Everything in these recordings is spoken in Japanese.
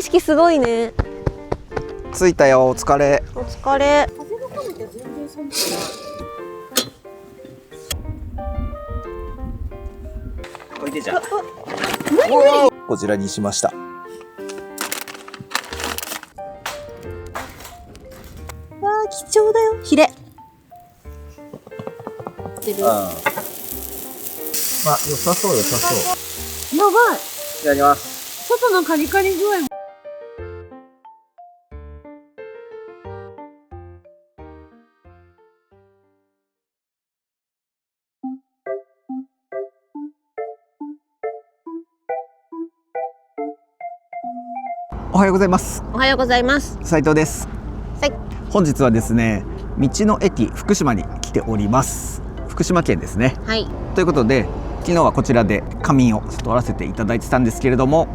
景色すごいね。着いたよ、お疲れ。お疲れ。風が来なきゃ全然寒くない。おいでじゃん。こちらにしました。わあ、貴重だよ。ヒレ。まあ、良さそう良さそう。やばい。いただきます。外のカリカリ具合も。おはようございます。おはようございます。斉藤です。はい。本日はですね、道の駅福島に来ております。福島県ですね。はい。ということで、昨日はこちらで仮眠を取らせていただいてたんですけれども、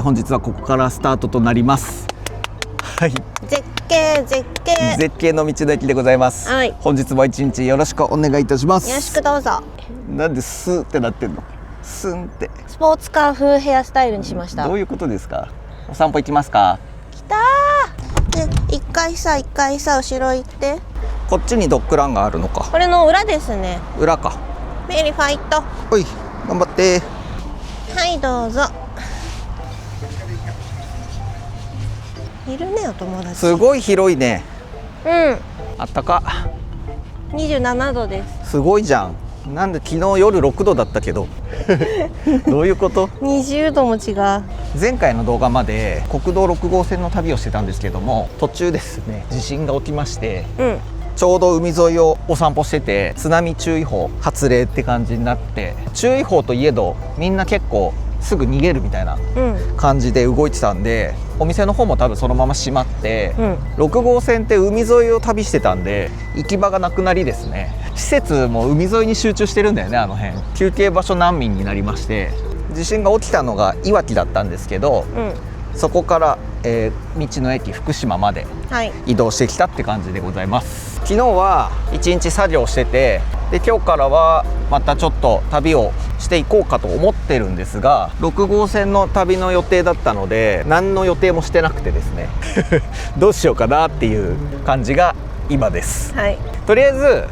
本日はここからスタートとなります。はい。絶景絶景。絶景の道の駅でございます。はい。本日も一日よろしくお願いいたします。よろしくどうぞ。なんでスーってなってんの？スンって。スポーツカー風ヘアスタイルにしました。どういうことですか？お散歩行きますか？来たー。で、一回さ後ろ行って。こっちにドッグランがあるのか。これの裏ですね。裏か。メリーファイト。おい、頑張って。はいどうぞ。いるねお友達。すごい広いね。うん。あったか。27度です。すごいじゃん。なんで昨日夜6度だったけどどういうこと？ 20度も違う。前回の動画まで国道6号線の旅をしてたんですけども、途中ですね地震が起きまして、うん。ちょうど海沿いをお散歩してて津波注意報発令って感じになって、注意報といえどみんな結構すぐ逃げるみたいなうん感じで動いてたんで、お店の方も多分そのまま閉まって、うん。 6号線って海沿いを旅してたんで行き場がなくなりですね、施設も海沿いに集中してるんだよね。あの辺休憩場所難民になりまして、地震が起きたのがいわきだったんですけど、うん。そこから、道の駅福島まではい。移動してきたって感じでございます。昨日は一日作業してて、で今日からはまたちょっと旅をしていこうかと思ってるんですが、6号線の旅の予定だったので何の予定もしてなくてですねどうしようかなっていう感じが今です。はい。とりあえず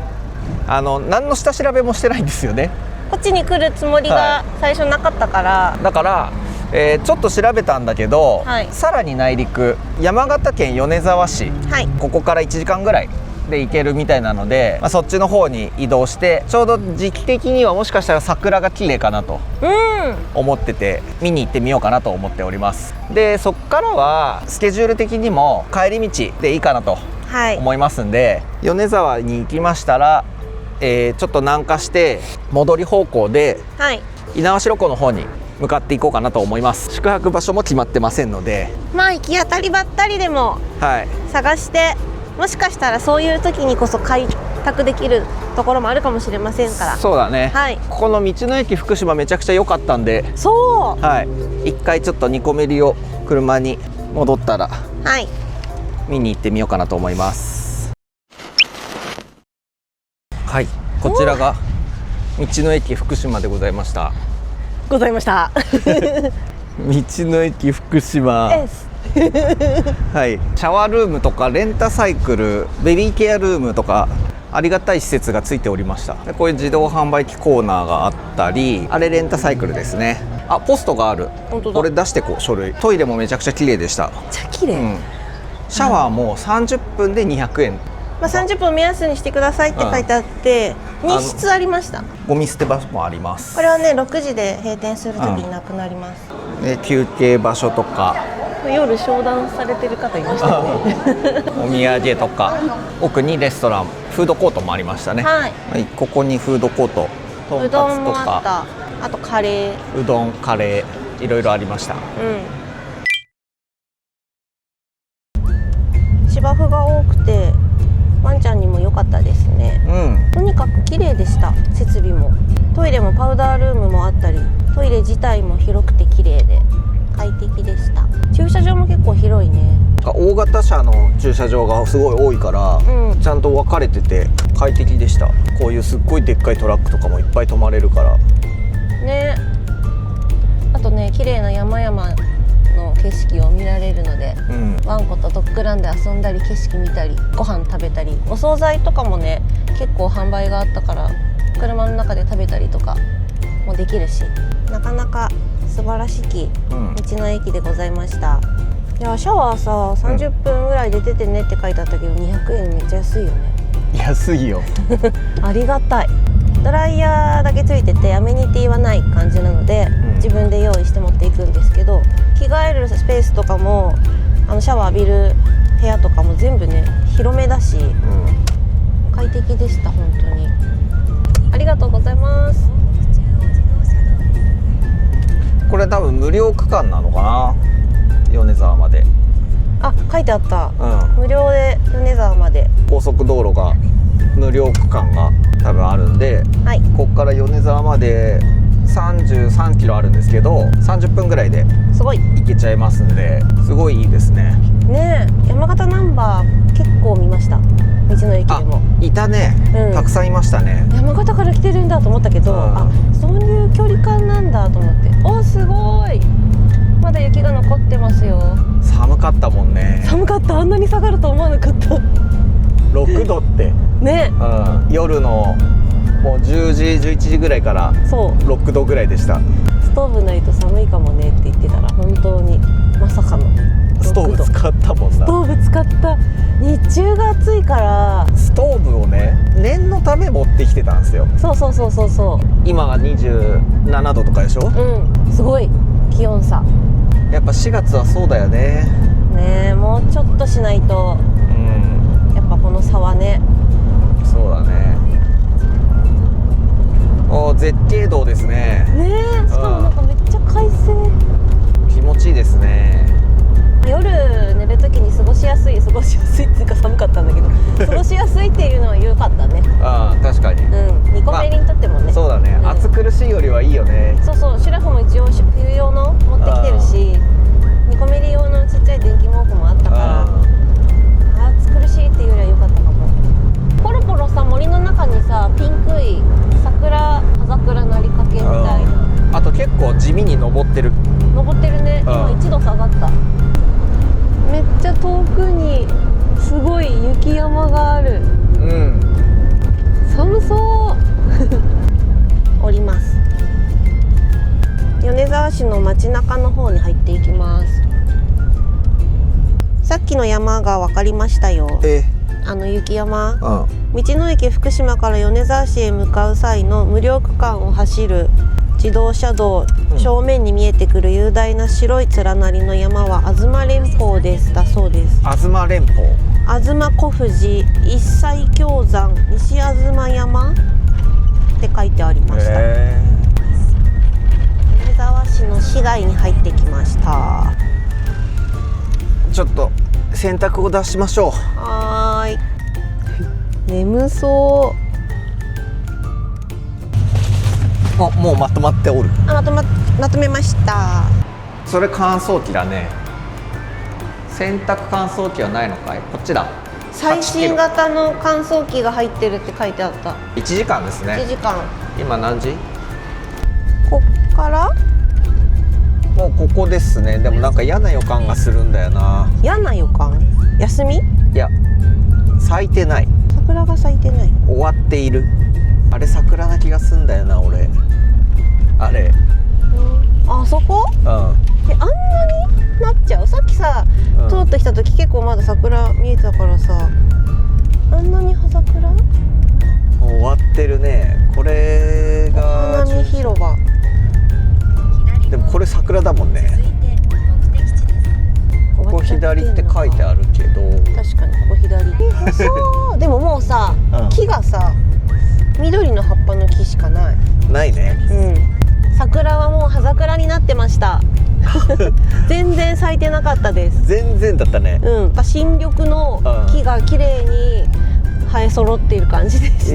何の下調べもしてないんですよね。こっちに来るつもりが最初なかったから。だからちょっと調べたんだけど、はい。さらに内陸山形県米沢市、はい。ここから1時間ぐらいで行けるみたいなので、そっちの方に移動して、ちょうど時期的にはもしかしたら桜が綺麗かなとうん。思ってて、見に行ってみようかなと思っております。でそっからはスケジュール的にも帰り道でいいかなとはい。思いますんで、米沢に行きましたら、ちょっと南下して戻り方向ではい。猪苗代湖の方に向かっていこうかなと思います。宿泊場所も決まってませんので、まあ行き当たりばったりでもはい、探して、もしかしたらそういう時にこそ開拓できるところもあるかもしれませんから。そうだね、はい。ここの道の駅福島めちゃくちゃ良かったんで、そう。はい、一回ちょっとニコメリを車に戻ったらはい。見に行ってみようかなと思います。はい、こちらが道の駅福島でございました。ございました。道の駅福島はい、シャワールームとかレンタサイクル、ベビーケアルームとかありがたい施設がついておりました。でこういう自動販売機コーナーがあったり、あれレンタサイクルですね。あ、ポストがある。本当だ。これ出してこう書類。トイレもめちゃくちゃ綺麗でした。めっちゃ綺麗。うん、シャワーも30分で200円。まあ30分目安にしてくださいって書いてあって、2室ありました。ゴミ捨て場所もあります。これはね6時で閉店する時になくなります。で休憩場所とか夜商談されてる方いましたよね。お土産とか、奥にレストラン、フードコートもありましたね。はい。はい、ここにフードコート、とんうどかつとんもあっかた。あとカレー。うどん、カレー、いろいろありました。うん。芝生が多くてワンちゃんにも良かったですね。うん、とにかく綺麗でした。設備もトイレもパウダールームもあったり、トイレ自体も広くて綺麗で快適でした。駐車場も結構広いね。大型車の駐車場がすごい多いから、うん。ちゃんと分かれてて快適でした。こういうすっごいでっかいトラックとかもいっぱい止まれるからね。あとね、綺麗な山々の景色を見られるので、うん、ワンコとドッグランで遊んだり景色見たりご飯食べたり、お惣菜とかもね結構販売があったから車の中で食べたりとかもできるし、なかなか素晴らしき道の駅でございました。いやシャワーさ30分ぐらいで出てねって書いてあったけど、200円めっちゃ安いよね。安いよありがたい。ドライヤーだけついててアメニティはない感じなので、自分で用意して持っていくんですけど、着替えるスペースとかもシャワー浴びる部屋とかも全部ね広めだし、快適でした。本当にありがとうございます。これ多分無料区間なのかな、米沢まで。あ、書いてあった、うん、無料で米沢まで高速道路が無料区間が多分あるんで、はい、ここから米沢まで33キロあるんですけど、30分ぐらいですごい行けちゃいますんで、すごいいいですね。ねえ、山形ナンバー結構見ました。道の駅でもいたね、たくさんいましたね。山形から来てるんだと思ったけど、あ、そういう距離感なんだと思って、お、すごい、まだ雪が残ってますよ。寒かったもんね。寒かった。あんなに下がると思わなかった6度ってね、夜のもう10時11時ぐらいからそう6度ぐらいでした。ストーブないと寒いかもねって言ってたら、本当にまさかのストーブ使ったもんな。ストーブ使った。日中が暑いからストーブをね念のため持ってきてたんですよ。そうそうそうそうそう。今が27度とかでしょ。すごい気温差。やっぱ4月はそうだよね。ねえ、もうちょっとしないと、やっぱこの差はね。そうだね。絶景道ですね。ねえ、しかもなんかめっちゃ快晴。気持ちいいですね。夜寝るときに過ごしやすいっていうか、寒かったんだけど過ごしやすいっていうのは良かったね。確かに。ニコメリにとってもね、そうだね、暑苦しいよりはいいよね。そうそう、シュラフも一応冬用の持ってきてるし、ニコメリ用のちっちゃい電気毛布もあったから、暑苦しいっていうよりは良かったかも。ポロポロさ、森の中にさ、ピンクい葉桜なりかけみたいな。あと結構地味に登ってるね。今1度下がった。めっちゃ遠くにすごい雪山がある。寒そう降ります。米沢市の街中の方に入っていきます。さっきの山が分かりましたよ。雪山、道の駅福島から米沢市へ向かう際の無料区間を走る自動車道、正面に見えてくる雄大な白い連なりの山は東連峰ですだそうです。東連峰、東小富士、一切峡山、西東山って書いてありました。米沢市の市街に入ってきました。ちょっと洗濯を出しましょう。はーい眠そう。もうまとまっておる。まとめました。それ乾燥機だね。洗濯乾燥機はないのかい。こっちだ。最新型の乾燥機が入ってるって書いてあった。1時間ですね。1時間。今何時？こっからもうここですね。でもなんか嫌な予感がするんだよな。嫌な予感？休み？いや、咲いてない。桜が咲いてない。終わっている。あれ桜な気がすんだよな俺。あれ。あそこ？あんなになっちゃう？さっきさ、通ってきた時結構まだ桜見えてたからさ、あんなに葉桜？終わってるね。これがお花見広場。でもこれ桜だもんね。ここ左って書いてあるけど、確かにここ左。そうでももうさ、木がさ緑の葉っぱの木しかないね。桜はもう葉桜になってました全然咲いてなかったです。全然だったね。新緑の木が綺麗に生え揃っている感じでした。シ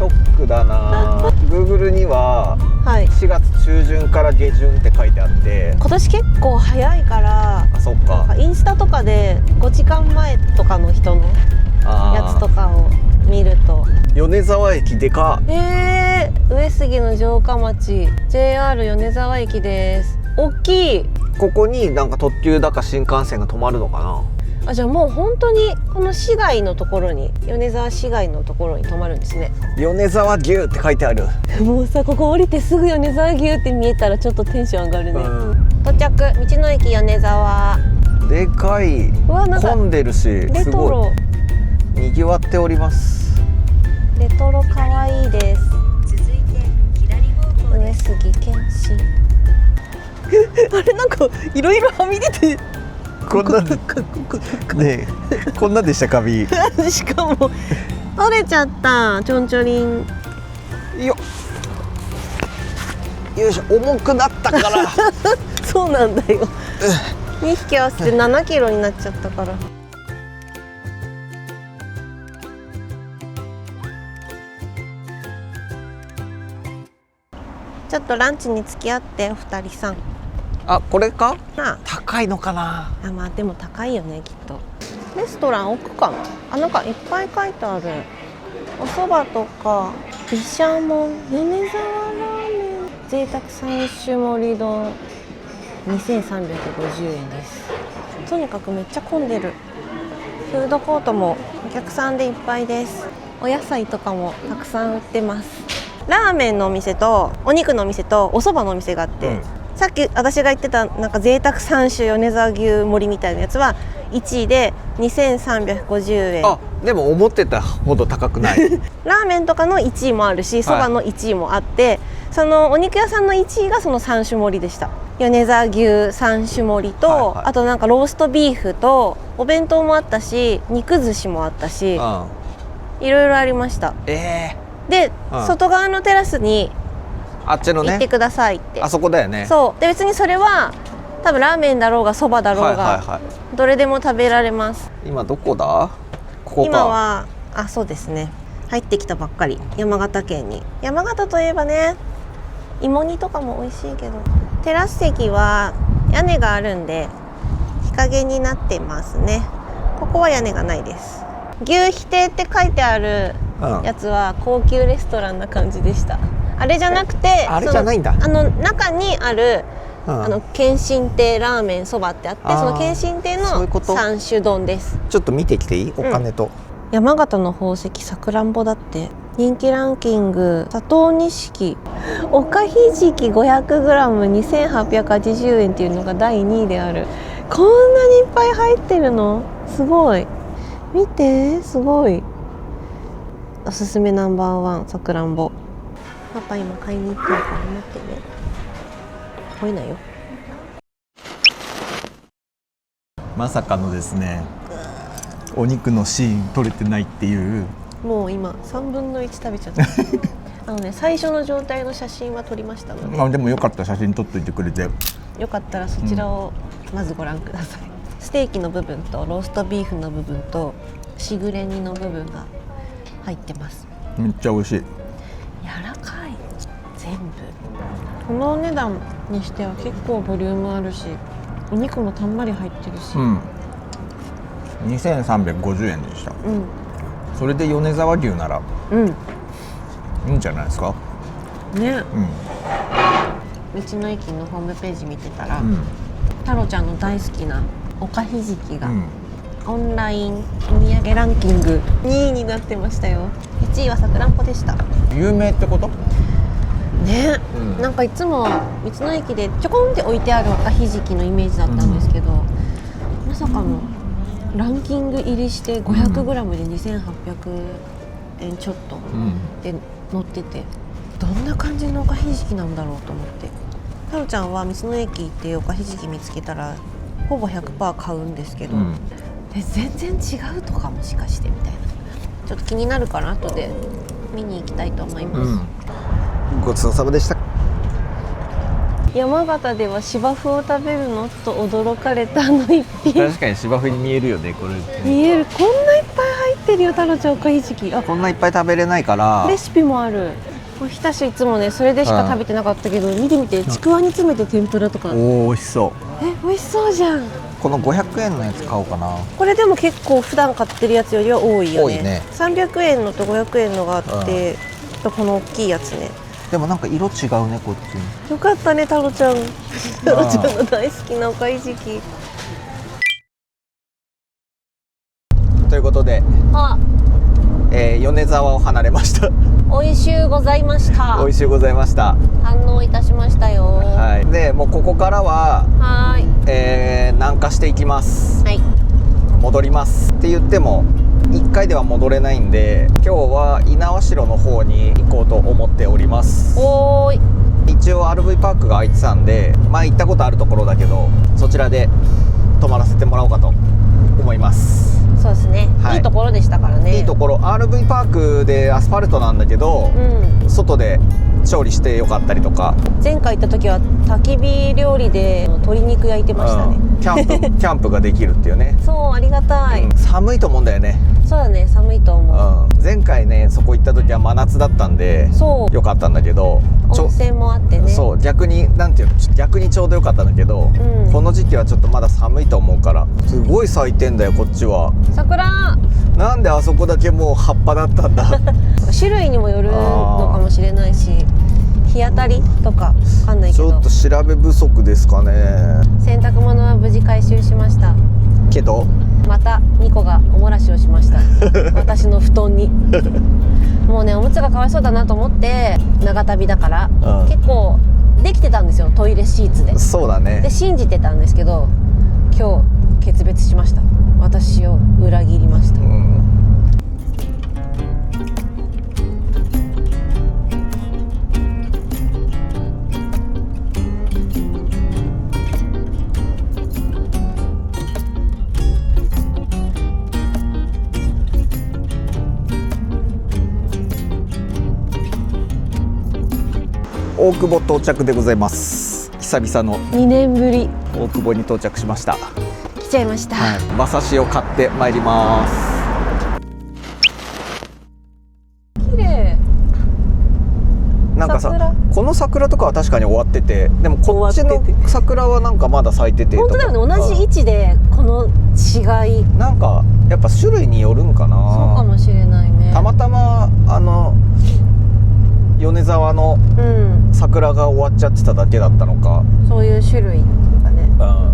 ョックだなGoogle には4月中旬から下旬って書いてあって、今年結構早いから、あ、そっか。インスタとかで5時間前とかの人のやつとかを見ると、米沢駅でか。上杉の城下町 JR 米沢駅です。大きい。ここになんか特急だか新幹線が止まるのかな。あ、じゃあもう本当にこの市街のところに、米沢市街のところに泊まるんですね。米沢牛って書いてある。もうさ、ここ降りてすぐ米沢牛って見えたらちょっとテンション上がるね。うん到着、道の駅米沢。でかい。うわ、なんか混んでるし、レすごトロいにぎわっております。レトロ可愛いです。上杉謙信あれ、なんかいろいろはみ出てこんなねえ、こんなでしたかビしかも取れちゃった。ちょんちょりん。よいしょ、重くなったからそうなんだよ2匹合わせて7キロになっちゃったから。ちょっとランチに付き合ってお二人さん。あ、これか。な高いのかな。あ、まあでも高いよねきっと。レストラン奥かなあ、なんかいっぱい書いてある。お蕎麦とか毘沙門、米沢ラーメン、贅沢3種盛り丼、2350円です。とにかくめっちゃ混んでる。フードコートもお客さんでいっぱいです。お野菜とかもたくさん売ってます。ラーメンのお店とお肉のお店とお蕎麦のお店があって、さっき私が言ってたなんか贅沢3種米沢牛盛りみたいなやつは1位で2350円。あ、でも思ってたほど高くないラーメンとかの1位もあるし、そばの1位もあって、そのお肉屋さんの1位がその3種盛りでした。米沢牛3種盛りと、あとなんかローストビーフとお弁当もあったし、肉寿司もあったし、いろいろありました。で、外側のテラスにあっちのね行ってくださいって。あそこだよね。そうで、別にそれは多分ラーメンだろうがそばだろうがどれでも食べられます。今どこだ。ここか。今はそうですね、入ってきたばっかり。山形県に。山形といえばね、芋煮とかも美味しいけど、テラス席は屋根があるんで日陰になってますね。ここは屋根がないです。牛否定って書いてあるやつは高級レストランな感じでした。あれじゃなくて、あれじゃないんだ。中にある謙信亭ラーメンそばってあって、その謙信亭の三種丼です。ちょっと見てきていい？お金と、山形の宝石さくらんぼだって。人気ランキング、佐藤錦おかひじき 500g2880 円っていうのが第2位である。こんなにいっぱい入ってるのすごい。見て、すごい。おすすめナンバー1さくらんぼ。パパ今買いに行ってるから待ってね。吠えないよ。まさかのですね、お肉のシーン撮れてないっていう。もう今3分の1食べちゃった最初の状態の写真は撮りましたので、でもよかった、写真撮っといてくれて。よかったらそちらをまずご覧ください。ステーキの部分とローストビーフの部分としぐれ煮の部分が入ってます。めっちゃ美味しい。柔らかい、全部。このお値段にしては結構ボリュームあるし、お肉もたんまり入ってるし、2350円でした。それで米沢牛ならいいんじゃないですかね。道の駅のホームページ見てたら、太郎ちゃんの大好きなおかひじきが、オンラインお土産ランキング2位になってましたよ。1位はさくらんぼでした。有名ってことね、なんかいつも道の駅でちょこんって置いてあるおかひじきのイメージだったんですけど、まさかのランキング入りして 500g で2800円ちょっとで乗ってて、どんな感じのおかひじきなんだろうと思って。太郎ちゃんは道の駅行っておかひじき見つけたらほぼ 100% 買うんですけど、全然違うとかもしかしてみたいな、ちょっと気になるから後で見に行きたいと思います。ごちそうさまでした。山形では芝生を食べるのと驚かれた一品。確かに芝生に見えるよね、これ。見える。こんないっぱい入ってるよ、太郎ちゃんおかひじき。こんないっぱい食べれないからレシピもある。ひたしいつもねそれでしか食べてなかったけど、見てみて、ちくわに詰めて天ぷらとか。おお、美味しそう。美味しそうじゃん。この500円のやつ買おうかな。これでも結構普段買ってるやつよりは多いよね。多いね。300円のと500円のがあって、この大きいやつね。でもなんか色違うねこっちに。よかったね太郎ちゃん。太郎ちゃんの大好きなおかい時期。ということで、あ、米沢を離れました。美味しゅうございました。美味しゅうございました。堪能いたしましたよ。はい。でもうここからは、はい。南下していきます。はい。戻りますって言っても1回では戻れないんで、今日は猪苗代の方に行こうと思っております。おーい。一応 RV パークが空いてたんで、行ったことあるところだけど、そちらで泊まらせてもらおうかと思います。そうですね、はい、いいところでしたからね。いいところ。 RV パークでアスファルトなんだけど、外で調理してよかったりとか。前回行った時は焚き火料理で鶏肉焼いてましたね。キャンプができるっていうね。そう、ありがたい。寒いと思うんだよね。そうだね、寒いと思う。前回ねそこ行った時は真夏だったんでよかったんだけど、温泉もあってね。そう逆になんていうの、逆にちょうどよかったんだけど、この時期はちょっとまだ寒いと思うから。すごい咲いてんだよこっちは。桜。なんであそこだけもう葉っぱだったんだ。種類にもよるのかもしれないし、日当たりとかわかんないけど、ちょっと調べ不足ですかね。洗濯物は無事回収しましたけどまたニコがおもらしをしました私の布団に。もうね、おむつがかわいそうだなと思って、長旅だから、結構できてたんですよ、トイレシーツで。そうだね。で信じてたんですけど、今日決別しました。私を裏切りました。大久保到着でございます。久々の2年ぶり大久保に到着しました。来ちゃいました。はい、馬刺しを買ってまいります。綺麗。なんかさ、この桜とかは確かに終わってて、でもこっちの桜はなんかまだ咲いてて。本当だよね、同じ位置でこの違い。なんかやっぱ種類によるんかな。そうかもしれないね。たまたま米沢の桜が終わっちゃってただけだったのか、そういう種類だね。わ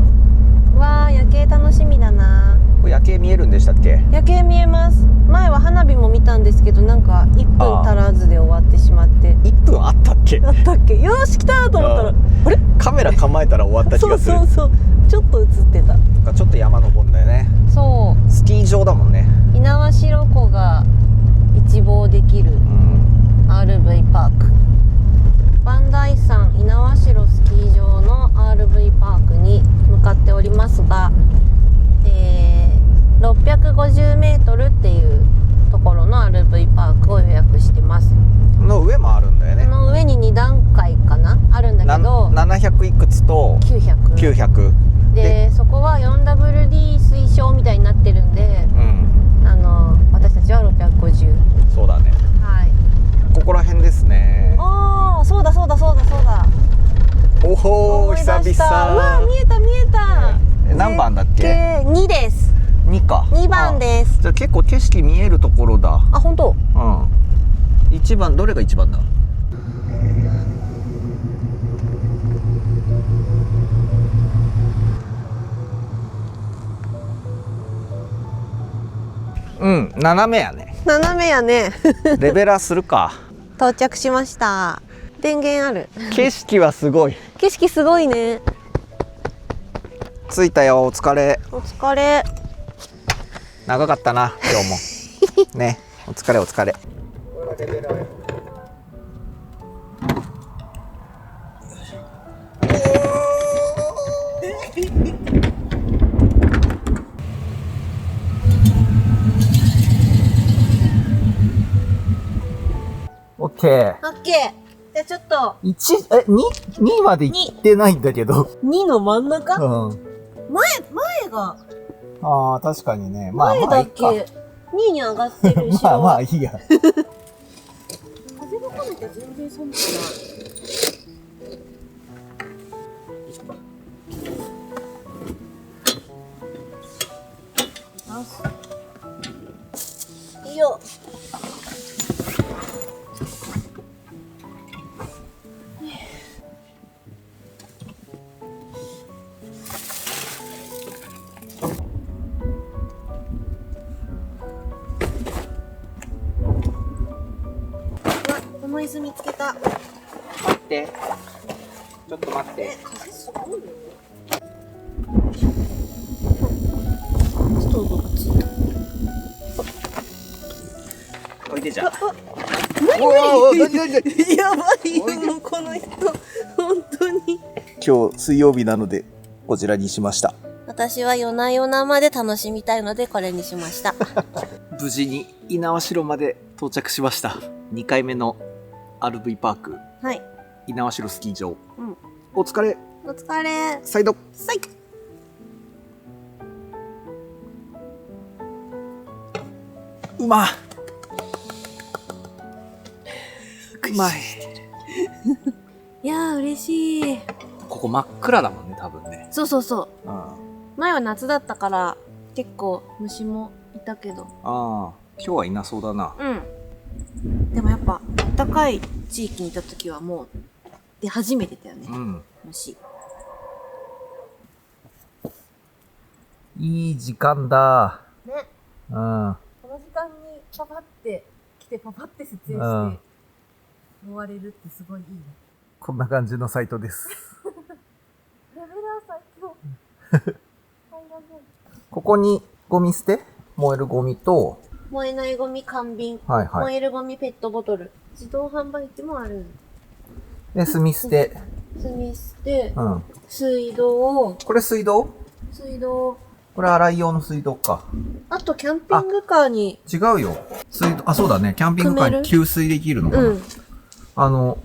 あ、夜景楽しみだな。夜景見えるんでしたっけ？夜景見えます。前は花火も見たんですけど、なんか1分足らずで終わってしまって。1分あったっけ？あったっけ？よーし来たと思ったら、あれ？カメラ構えたら終わった気がする。そうちょっと映ってた。ちょっと山登るんだよね。そう、スキー場だもんね。猪苗代湖が一望できる RV パーク、磐梯山猪苗代スキー場の RV パークに向かっておりますが、650メートルっていうところの RV パークを予約してます。の上もあるんだよね。その上に2段階かなあるんだけど、700いくつと900で、そこは 4WD 推奨みたいになってるんで、私たちは650。そうだね。はい、ここら辺ですね。ああ、そうだ。おほー、久々。うわ、見えた。何番だっけ？2です。2か。2番です。じゃあ結構景色見えるところだ。あ、本当。1番、どれが1番だ？斜めやね。斜めやね。レベラーするか。到着しました。電源ある。景色はすごい。景色すごいね。着いたよ、お疲れ。お疲れ。長かったな今日も。ね、お疲れ。オッケー。じゃあちょっと2まで行ってないんだけど。2の真ん中？前が。ああ、確かにね。前だっけ？2に上がってる後ろ。まあいいや。風が来なきゃ全然寒くない。いいよ。て。ちょっと待って。風すごいよ。ストーブがついた。おいでじゃん。やばいよ、もうこの人本当に。今日水曜日なのでこちらにしました。私は夜な夜なまで楽しみたいのでこれにしました。無事に猪苗代まで到着しました。2回目の RV パークはい。猪苗代スキー場、うん。お疲れ。お疲れ。サイド。さい。うまうまい。いやー嬉しい。ここ真っ暗だもんね、多分ね。そうそうそう。うん。あ前は夏だったから結構虫もいたけど。あ、今日はいなそうだな。うん。でもやっぱ暖かい地域にいた時はもう出始めてたよね。うん。虫。いい時間だ。ね。うん。この時間にパパって来てパパって設営して終われるってすごいいいね。こんな感じのサイトです。レベルは最強。ここにゴミ捨て、燃えるゴミと、燃えないゴミ缶瓶、はいはい。燃えるゴミペットボトル、自動販売機もある。で、炭捨て。炭捨て、うん。水道、これ水道？これ洗い用の水道か。あとキャンピングカーに、違うよ。水道、あ、そうだね。キャンピングカーに給水できるのかな。うん。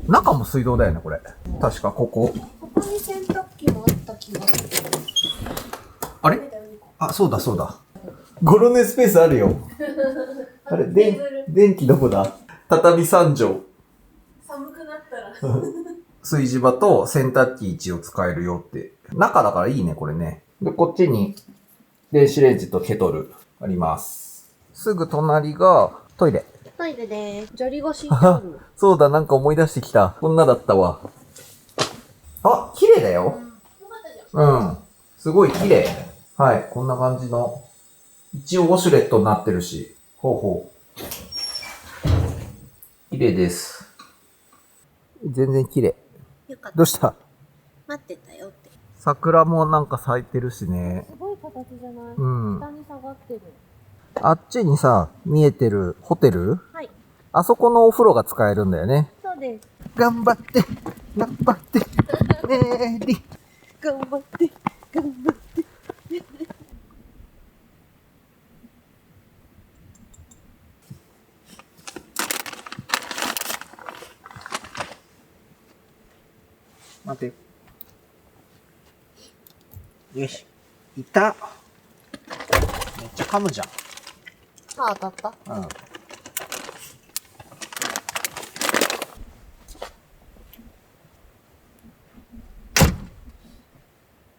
中も水道だよね、これ。確か、ここ。ここに洗濯機もあった気がする。あれ？あ、そうだそうだ。ゴロネスペースあるよ。あれ、電気どこだ？畳3畳。寒くなったら。炊事場と洗濯機一応使えるよって。中だからいいね、これね。で、こっちに電子レンジとケトルあります。すぐ隣がトイレ。トイレでーす。砂利が敷いてある。そうだ、なんか思い出してきた。こんなだったわ。あ、綺麗だよ。よかったじゃん。うん。すごい綺麗。はい、こんな感じの。一応ウォシュレットになってるし。ほうほう。綺麗です。全然綺麗。よかった。どうした？待ってたよって。桜もなんか咲いてるしね。すごい形じゃない？うん。下に下がってる。あっちにさ、見えてるホテル？はい。あそこのお風呂が使えるんだよね。そうです。頑張って、頑張って、ねーり。頑張って、頑張って。待て。よし。いた。めっちゃ噛むじゃん。あ、当たった。うん。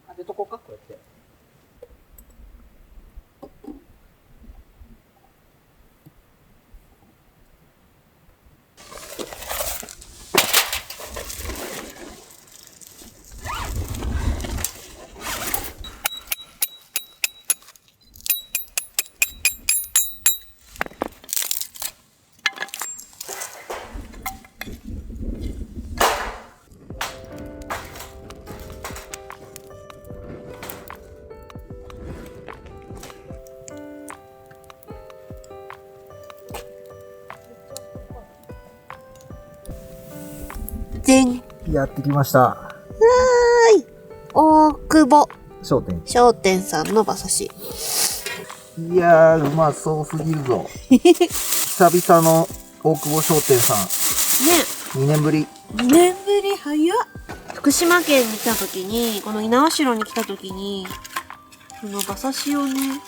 当てとこうか、こうやって。でん。やってきました。大久保商店。商店さんの馬刺し。いやー、うまそうすぎるぞ。久々の大久保商店さん。ね。2年ぶり。 2年ぶり早っ。福島県に来た時に、この猪苗代に来た時に、この馬刺しをね、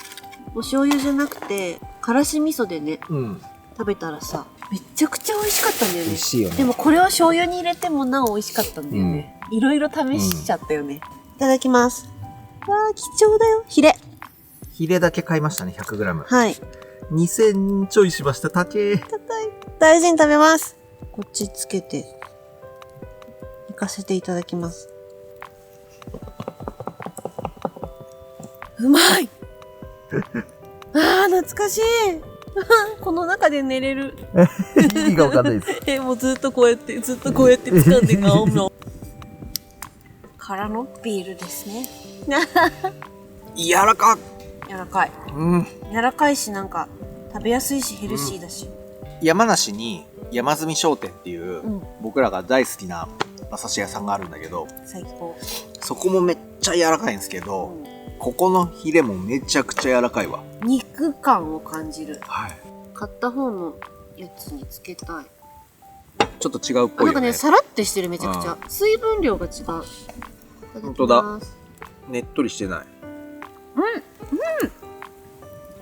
お醤油じゃなくて、からし味噌でね、うん。食べたらさ、めちゃくちゃ美味しかったんだよね。美味しいよね。でもこれを醤油に入れてもなお美味しかったんだよね。いろいろ試しちゃったよね。いただきます。わー、貴重だよ。ヒレ。ヒレだけ買いましたね、100g。はい。 2000ちょいしました。高え。硬い。大事に食べます。こっちつけて、いかせていただきます。うまいあー、懐かしい。この中で寝れる。意味がわかんないです。もうずっとこうやって掴んで顔の。からのビールですね。柔らかっ。柔らかい。うん。柔らかいし、なんか食べやすいしヘルシーだし。山梨に山積商店っていう、うん僕らが大好きな馬刺し屋さんがあるんだけど、最高。そこもめっちゃ柔らかいんですけど、ここのヒレもめちゃくちゃ柔らかいわ。肉感を感じる。はい。買った方のやつにつけたい。ちょっと違うっぽよね。ないんかね、さらってしてる、めちゃくちゃ。水分量が違う。本当だ。ねっとりしてない。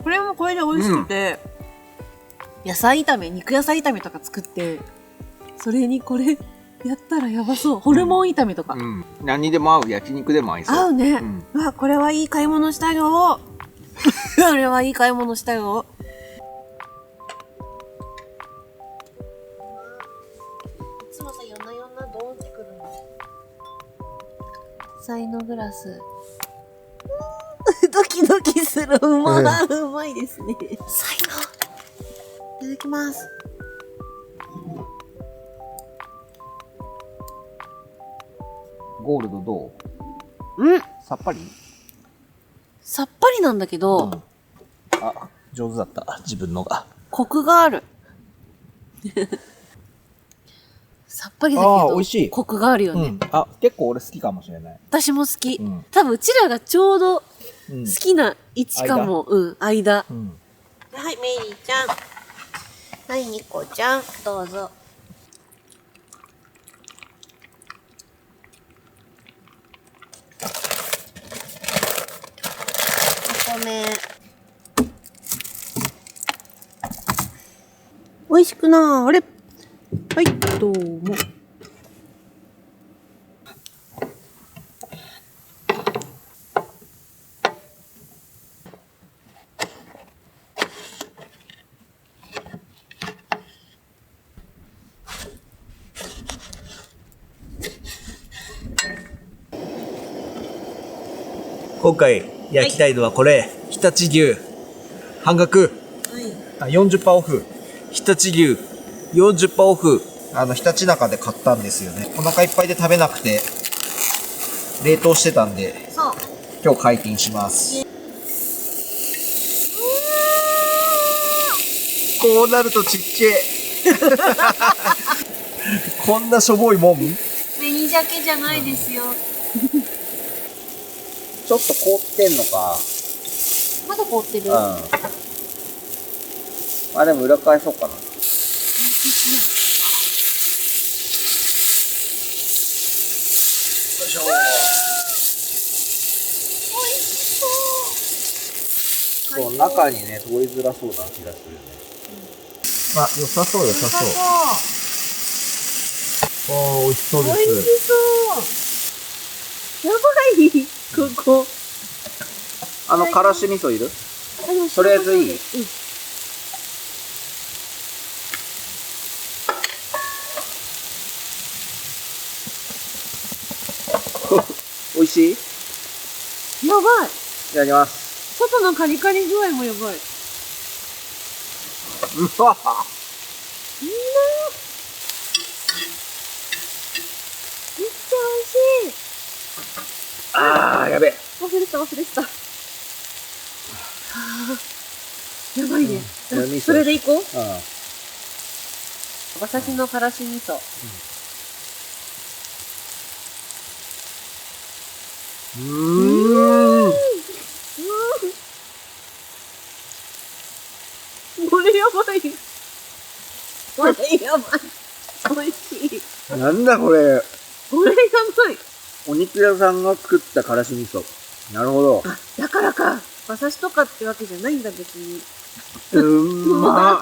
これもこれで美味しくて、野菜炒め、肉野菜炒めとか作って、それにこれやったらやばそう。ホルモン炒めとか。何にでも合う。焼肉でも合いそう。合うね。うわ、これはいい買い物したよ。これはいい買い物したよ。いつもさ、夜な夜なドーンってくるの。野菜のグラス。ドキドキする。うまいですね。才能。いただきます。ゴールドどうん。さっぱり？さっぱりなんだけど、あ、上手だった。自分のが。コクがある。さっぱりだけど、美味しい。コクがあるよね。あ、結構俺好きかもしれない。私も好き。うん多分うちらがちょうど好うんきな位置かも。間。うん。はい、メイリーちゃん。はい、ニコちゃん。どうぞ。お米。美味しくなーれ。はい、どうも。今回焼きたいのはこれ、常陸牛半額、40%オフ、常陸牛40%オフ。ひたちなかで買ったんですよね。お腹いっぱいで食べなくて冷凍してたんで、そう。今日解禁します。こうなるとちっちゃい。こんなしょぼいもん。紅鮭じゃないですよ。ちょっと凍ってんのか。まだ凍ってる。まあでも裏返そうかな。よいしょ。そう、中にね、通りづらそうな気がするね。あ、良さそう、良さそう。美味しそうです。美味しそう。やばい、ここ。からし味噌いる？とりあえずいい？美味しい？やばい。いただきます。外のカリカリ具合もやばい。うわめっちゃ美味しい。やべえ。忘れてた。やばいね。それでいこう。馬刺しのからし味噌。これやばい。これやばい。美味しい。なんだこれ。これやばい。お肉屋さんが作ったからし味噌。なるほど。あ、だからか。馬刺しとかってわけじゃないんだ、別に。まっ。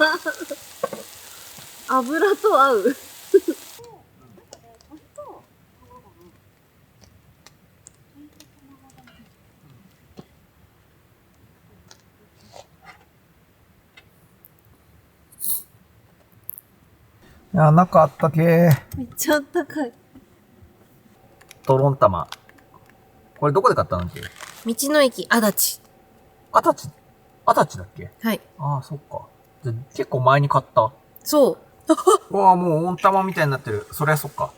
油と合う。いや、中あったけー。めっちゃあったかい。トロン玉。これどこで買ったのっけ？道の駅足立。足立だっけ？はい。ああ、そっか。結構前に買った。そうわあ、もう温玉みたいになってる。そりゃそっか。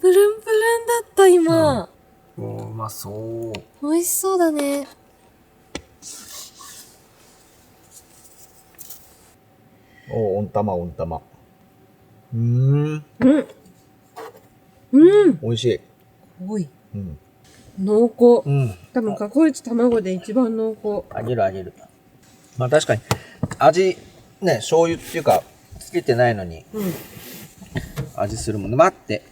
プルンプルンだった今、おー、うまそう。美味しそうだね。おー、温玉、温玉。うん美味しい。おい。うん。濃厚。うん。多分、過去一卵で一番濃厚。あげるあげる。まあ確かに、味、ね、醤油っていうか、つけてないのに、味するもんね。待って。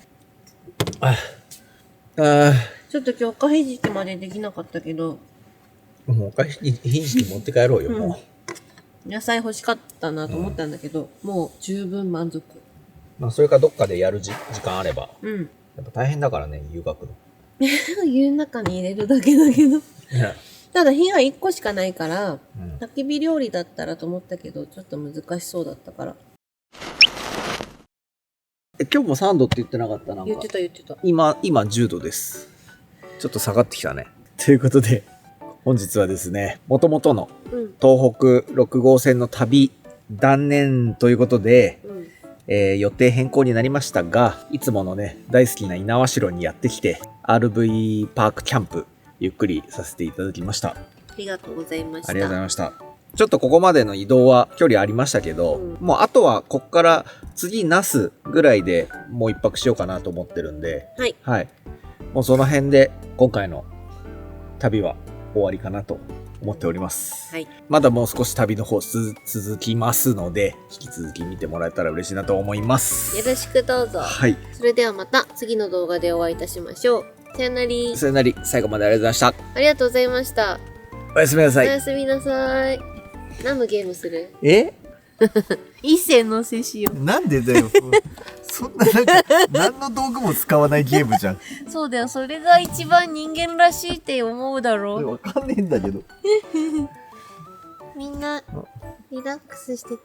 ちょっと今日赤ひじきまでできなかったけど、もうおかしい、ひじき持って帰ろうよ、もう。野菜欲しかったなと思ったんだけど、もう十分満足。まあそれかどっかでやる時間あれば。うん。やっぱ大変だからね、湯がくの。湯の中に入れるだけだけど。ただ火が1個しかないから、うん焚き火料理だったらと思ったけど、ちょっと難しそうだったから。今日も3度って言ってなかったなんか。言ってた言ってた。今10度です。ちょっと下がってきたね。ということで、本日はですね、元々のうん。東北6号線の旅断念ということで、うん。予定変更になりましたが、いつものね、大好きな猪苗代にやってきて、RV パークキャンプ、ゆっくりさせていただきました。ありがとうございました。ありがとうございました。ちょっとここまでの移動は距離ありましたけど、もうあとはこっから次那須ぐらいでもう一泊しようかなと思ってるんで、はい。はい。もうその辺で今回の旅は終わりかなと思っております。はい。まだもう少し旅の方続きますので、引き続き見てもらえたら嬉しいなと思います。よろしくどうぞ。はい。それではまた次の動画でお会いいたしましょう。さよなり。それなり最後までありがとうございました。ありがとうございました。おやすみなさおい。やすみなさい。何のゲームする？え一斉のせしよなんでだよ。そんななんか何の道具も使わないゲームじゃん。う。そうだよ。それが一番人間らしいって思うだろう。わかんねえんだけど。みんなリラックスして